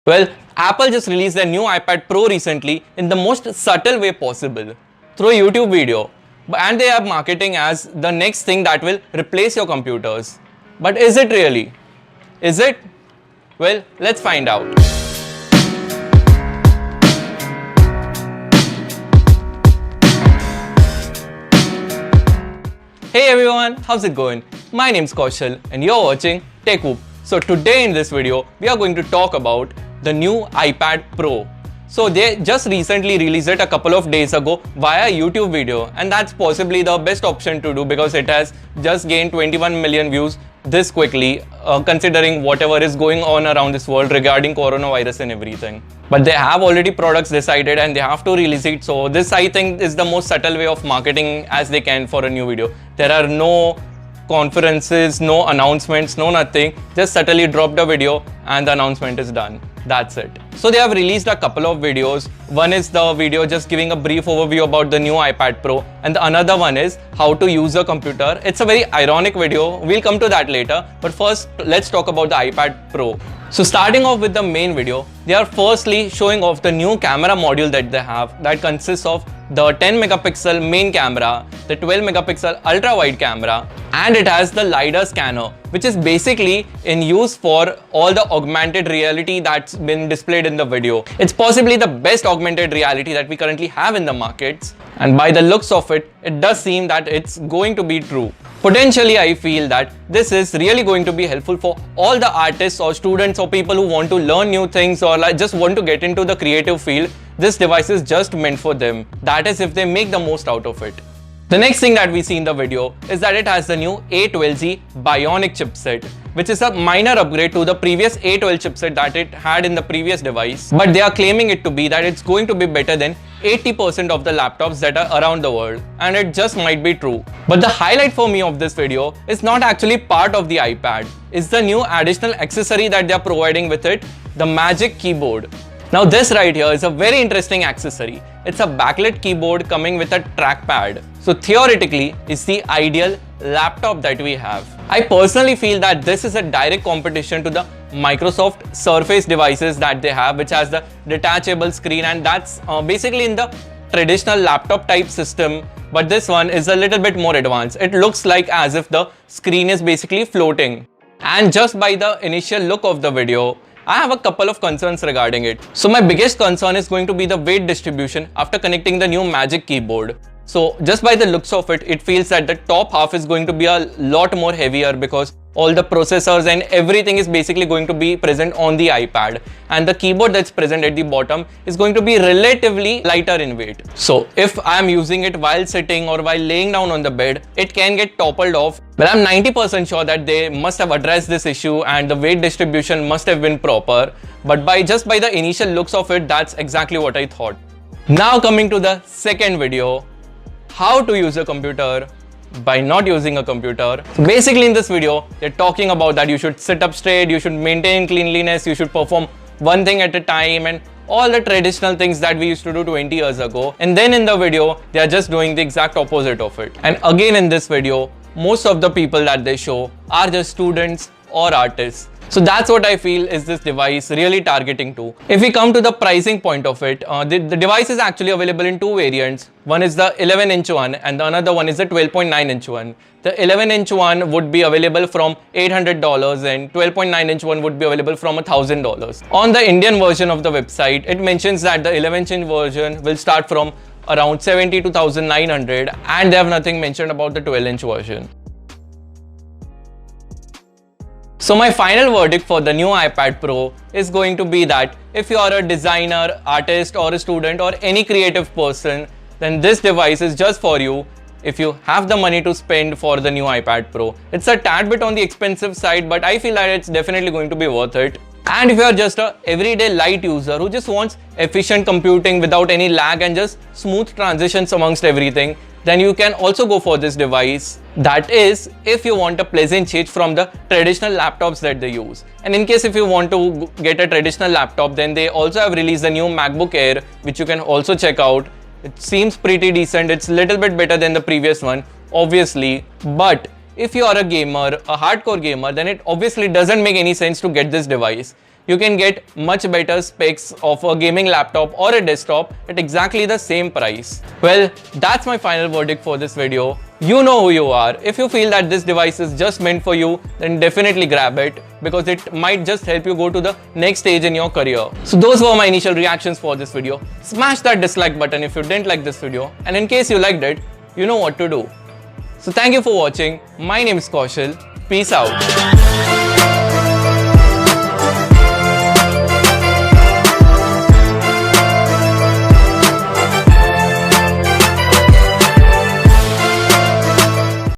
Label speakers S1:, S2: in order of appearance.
S1: Well, Apple just released their new iPad Pro recently in the most subtle way possible, through a YouTube video. And they are marketing as the next thing that will replace your computers. But is it really? Is it? Well, let's find out. Hey everyone, how's it going? My name's Kaushal and you're watching TechWhoop. So today in this video, we are going to talk about the new iPad Pro. So they just recently released it a couple of days ago via YouTube video, and that's possibly the best option to do because it has just gained 21 million views this quickly, considering whatever is going on around this world regarding coronavirus and everything. But they have already products decided and they have to release it. So this, I think, is the most subtle way of marketing as they can for a new video. There are no conferences, no announcements, no nothing. Just subtly drop the video and the announcement is done. That's it. So they have released a couple of videos. One is the video just giving a brief overview about the new iPad Pro, and the another one is how to use a computer. It's a very ironic video. We'll come to that later. But first, let's talk about the iPad Pro. So starting off with the main video, they are firstly showing off the new camera module that they have that consists of the 10 megapixel main camera, the 12 megapixel ultra wide camera, and it has the LiDAR scanner, which is basically in use for all the augmented reality that's been displayed in the video. It's possibly the best augmented reality that we currently have in the markets, and by the looks of it, it does seem that it's going to be true. Potentially, I feel that this is really going to be helpful for all the artists or students or people who want to learn new things or just want to get into the creative field. This device is just meant for them. That is, if they make the most out of it. The next thing that we see in the video is that it has the new A12Z Bionic chipset, which is a minor upgrade to the previous A12 chipset that it had in the previous device. But they are claiming it to be that it's going to be better than 80% of the laptops that are around the world, and it just might be true. But the highlight for me of this video is not actually part of the iPad. It's the new additional accessory that they are providing with it, the Magic Keyboard. Now this right here is a very interesting accessory. It's a backlit keyboard coming with a trackpad. So theoretically, it's the ideal laptop that we have. I personally feel that this is a direct competition to the Microsoft Surface devices that they have, which has the detachable screen, and that's basically in the traditional laptop type system. But this one is a little bit more advanced. It looks like as if the screen is basically floating. And just by the initial look of the video, I have a couple of concerns regarding it. So my biggest concern is going to be the weight distribution after connecting the new Magic Keyboard. So just by the looks of it, it feels that the top half is going to be a lot more heavier because all the processors and everything is basically going to be present on the iPad, and the keyboard that's present at the bottom is going to be relatively lighter in weight. So if I'm using it while sitting or while laying down on the bed, it can get toppled off. But I'm 90% sure that they must have addressed this issue and the weight distribution must have been proper. But just by the initial looks of it, that's exactly what I thought. Now coming to the second video, how to use a computer by not using a computer. So basically in this video, they're talking about that you should sit up straight, you should maintain cleanliness, you should perform one thing at a time, and all the traditional things that we used to do 20 years ago. And then in the video, they are just doing the exact opposite of it. And again in this video, most of the people that they show are just students or artists. So that's what I feel is this device really targeting to. If we come to the pricing point of it, the device is actually available in two variants. One is the 11-inch one and the another one is the 12.9-inch one. The 11-inch one would be available from $800 and 12.9-inch one would be available from $1,000. On the Indian version of the website, it mentions that the 11-inch version will start from around $72,900 and they have nothing mentioned about the 12-inch version. So my final verdict for the new iPad Pro is going to be that if you are a designer, artist or a student or any creative person, then this device is just for you if you have the money to spend for the new iPad Pro. It's a tad bit on the expensive side, but I feel that it's definitely going to be worth it. And if you are just a everyday light user who just wants efficient computing without any lag and just smooth transitions amongst everything, then you can also go for this device. That is, if you want a pleasant change from the traditional laptops that they use. And in case if you want to get a traditional laptop, then they also have released the new MacBook Air, which you can also check out. It seems pretty decent. It's a little bit better than the previous one, obviously. But if you are a gamer, a hardcore gamer, then it obviously doesn't make any sense to get this device. you can get much better specs of a gaming laptop or a desktop at exactly the same price. Well, that's my final verdict for this video. You know who you are. If you feel that this device is just meant for you, then definitely grab it because it might just help you go to the next stage in your career. So those were my initial reactions for this video. Smash that dislike button if you didn't like this video, and in case you liked it, you know what to do. So thank you for watching. My name is Kaushal. Peace out.